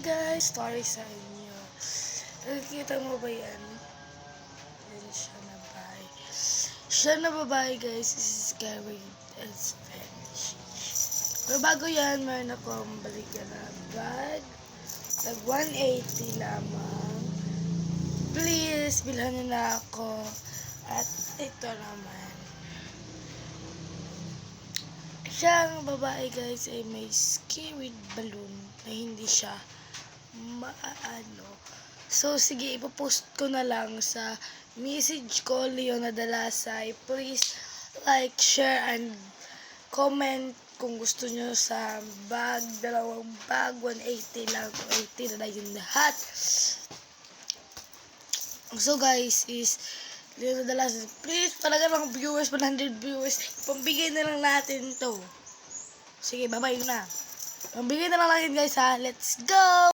Guys, story sa inyo. Nakikita mo ba yan? Yan siya na babae. Siya na babae guys is carried as Spanish. Pero bago yan, meron akong balikan na bag. Nag 180 lamang. Please, bilhan nyo na ako. At ito naman. Siyang babae guys ay may scared balloon na hindi siya maano. So sige, ipopost ko na lang sa message ko, Leona Dalasay. Please like, share, and comment kung gusto nyo sa bag. Dalawang bag, 180 lang. 180 na yun lahat. So guys, is Leona Dalasay. Please, talaga ng viewers, 100 viewers. Pambigay na lang natin to. Sige, bye-bye na. Pambigay na lang natin guys ha. Let's go!